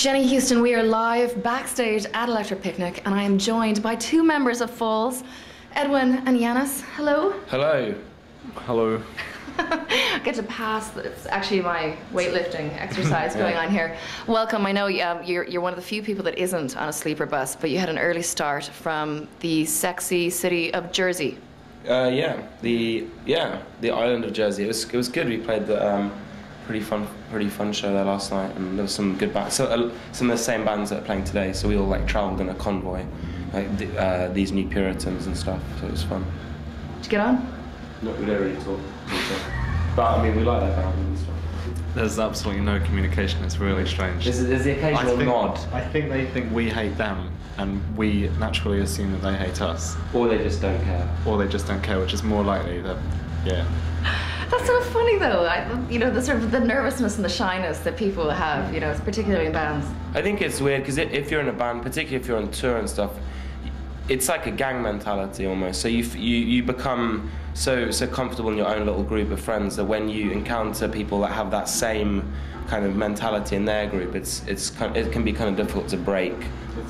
Jenny Huston, we are live backstage at Electric Picnic, and I am joined by two members of Foals, Edwin and Yanis. Hello. Hello. Hello. I get to pass. It's actually my weightlifting exercise going on here. Welcome. I know you're one of the few people that isn't on a sleeper bus, but you had an early start from the sexy city of Jersey. The island of Jersey. It was good. We played the pretty fun show there last night, and there was some good bands. So some of the same bands that are playing today. So we all like travelled in a convoy, like these New Puritans and stuff. So it was fun. Did you get on? No, we don't really talk. But I mean, we like that band and stuff. There's absolutely no communication. It's really strange. There's the occasional nod. I think they think we hate them, and we naturally assume that they hate us. Or they just don't care. Or they just don't care, which is more likely that, yeah. That's so funny though. The sort of the nervousness and the shyness that people have, particularly in bands. I think it's weird because if you're in a band, particularly if you're on tour and stuff, it's like a gang mentality almost. So you become so comfortable in your own little group of friends that when you encounter people that have that same kind of mentality in their group, it can be kind of difficult to break.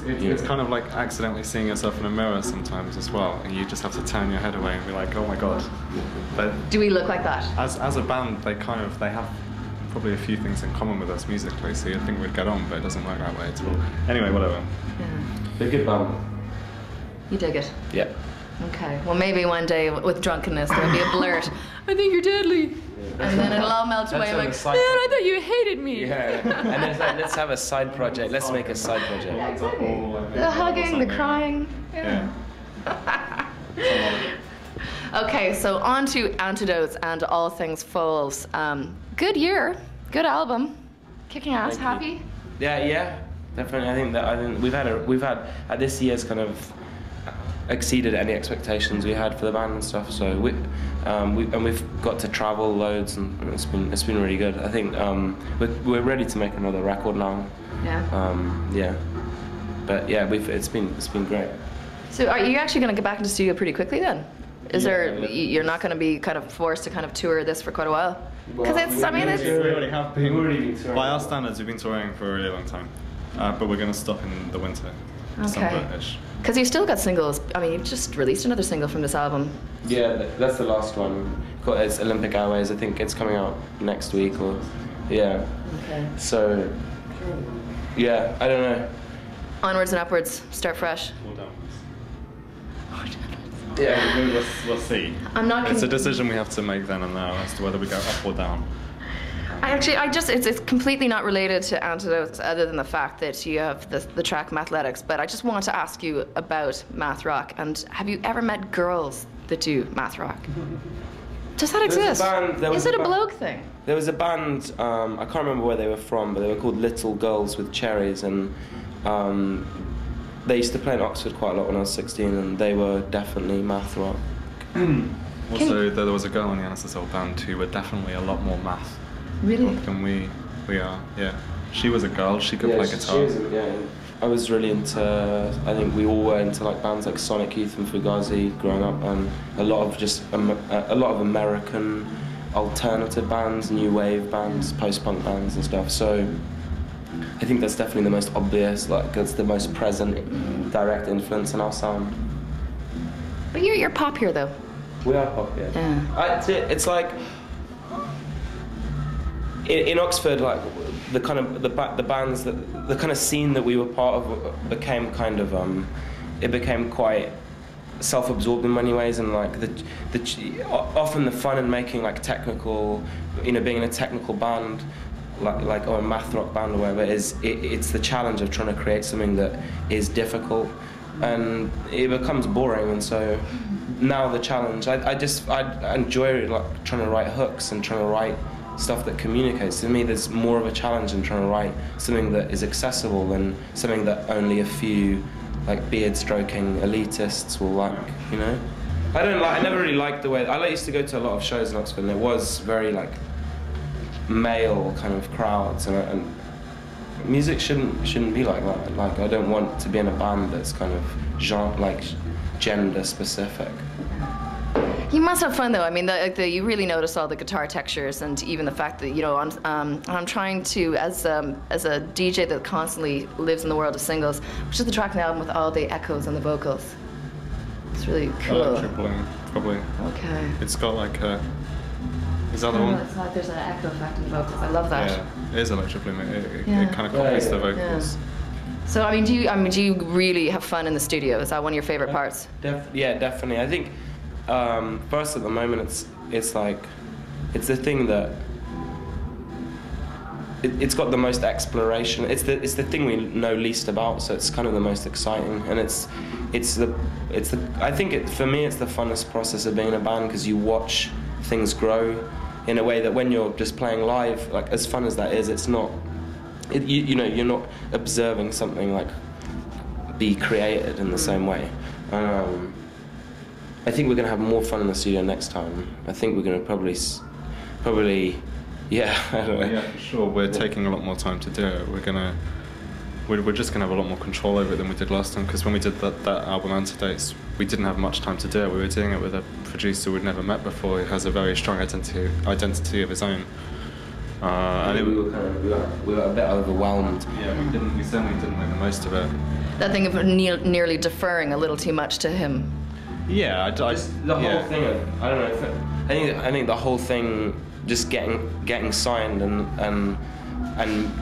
It's kind of like accidentally seeing yourself in a mirror sometimes as well, and you just have to turn your head away and be like, oh my god. But do we look like that? As a band, they have probably a few things in common with us musically, so you'd think we'd get on, but it doesn't work that way at all. Anyway, whatever. Yeah. They're a good band. You dig it? Yeah. Okay. Well, maybe one day with drunkenness there'll be a blurt. I think you're deadly. Yeah, and then it'll all melt away. Like, man, I thought you hated me. Yeah. And then it's like, let's have a side project. Let's make a side project. Yeah, exactly. The hugging, the crying. Yeah. Okay, so on to Antidotes and all things Foals. Good year, good album, kicking ass. Happy? Yeah, definitely. I think we've had this year's kind of exceeded any expectations we had for the band and stuff. So we've got to travel loads, and it's been really good. I think we're ready to make another record now. Yeah. But yeah, it's been great. So are you actually going to get back into the studio pretty quickly then? You're not going to be kind of forced to kind of tour this for quite a while? Because we already have been. By our standards, we've been touring for a really long time, but we're going to stop in the winter. December-ish. Because you've still got singles. I mean, you've just released another single from this album. Yeah, that's the last one. It's Olympic Airways. I think it's coming out next week or, yeah. Okay. So, yeah, I don't know. Onwards and upwards. Start fresh. Or downwards. Yeah, we'll see. It's a decision we have to make then and now as to whether we go up or down. It's completely not related to Antidotes other than the fact that you have the track Mathletics, but I just want to ask you about math rock, and have you ever met girls that do math rock? Does that exist? Is it a bloke thing? There was a band, I can't remember where they were from, but they were called Little Girls with Cherries, and they used to play in Oxford quite a lot when I was 16, and they were definitely math rock. Also, there was a girl in Yanis' old band who were definitely a lot more math. Really? Than we are, yeah. She was a girl, she could play guitar. I was really into, I think we all were into like bands like Sonic Youth and Fugazi growing up, and a lot of American alternative bands, new wave bands, post-punk bands and stuff. So I think that's definitely the most obvious, it's the most present direct influence in our sound. But you're pop here though. We are pop, yeah. It's like, in Oxford, like the bands the kind of scene that we were part of became kind of it became quite self-absorbed in many ways, and like often the fun in making like technical, being in a technical band like or a math rock band or whatever it's the challenge of trying to create something that is difficult, and it becomes boring. And so now the challenge, I enjoy like trying to write hooks and trying to write stuff that communicates. To me, there's more of a challenge in trying to write something that is accessible than something that only a few like beard-stroking elitists will like, I never really liked the way, I used to go to a lot of shows in Oxford, and it was very like male kind of crowds, and music shouldn't be like that. Like, I don't want to be in a band that's kind of gender specific. You must have fun though. I mean, you really notice all the guitar textures, and even the fact that, you know, I'm trying to, as a DJ that constantly lives in the world of singles, which is the track on the album with all the echoes and the vocals. It's really cool. Electric Bling, probably. Okay. It's got like a. Is that the one? It's like there's an echo effect in the vocals. I love that. Yeah, it is Electric Bling. It Yeah. kind of copies the vocals. Yeah. So do you really have fun in the studio? Is that one of your favorite parts? Yeah, definitely. I think first at the moment it's like it's the thing that it's got the most exploration. It's the thing we know least about, so it's kind of the most exciting, and it's the I think for me it's the funnest process of being in a band, because you watch things grow in a way that when you're just playing live, like as fun as that is, it's not. You know, you're not observing something like be created in the same way. I think we're gonna have more fun in the studio next time. I think we're gonna probably, yeah. I don't know. Yeah, for sure. We're taking a lot more time to do it. We're just gonna have a lot more control over it than we did last time. Because when we did that album Antidotes, we didn't have much time to do it. We were doing it with a producer we'd never met before, who has a very strong identity of his own. And we were a bit overwhelmed. Yeah, we certainly didn't make the most of it. That thing of nearly deferring a little too much to him. Yeah, The whole thing. I don't know. I think the whole thing, just getting signed and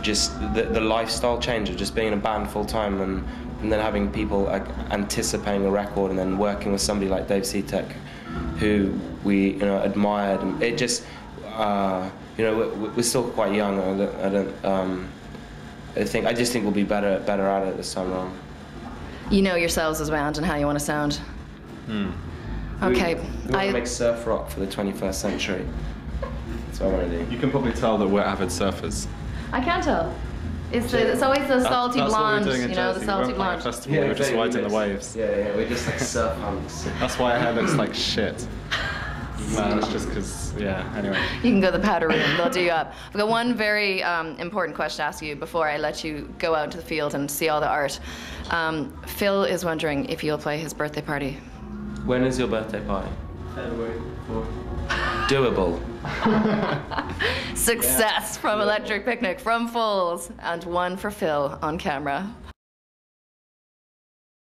just the lifestyle change of just being in a band full time and then having people like anticipating a record and then working with somebody like Dave Seatek, who we admired, and it just we're still quite young. I just think we'll be better at it this time around. You know yourselves as a band and how you want to sound. Okay. We want to make surf rock for the 21st century. That's what I want to do. You can probably tell that we're avid surfers. I can tell. It's always the salty blonde, the salty blonde. Festival, we're just riding the waves. Yeah, we're just like surf hunks. That's why our hair looks like shit. No, it's just because, anyway. You can go to the powder room, they'll do you up. I've got one very important question to ask you before I let you go out into the field and see all the art. Phil is wondering if you'll play his birthday party. When is your birthday party? February 4th. Doable. Success from Electric Picnic, from Foals, and one for Phil on camera.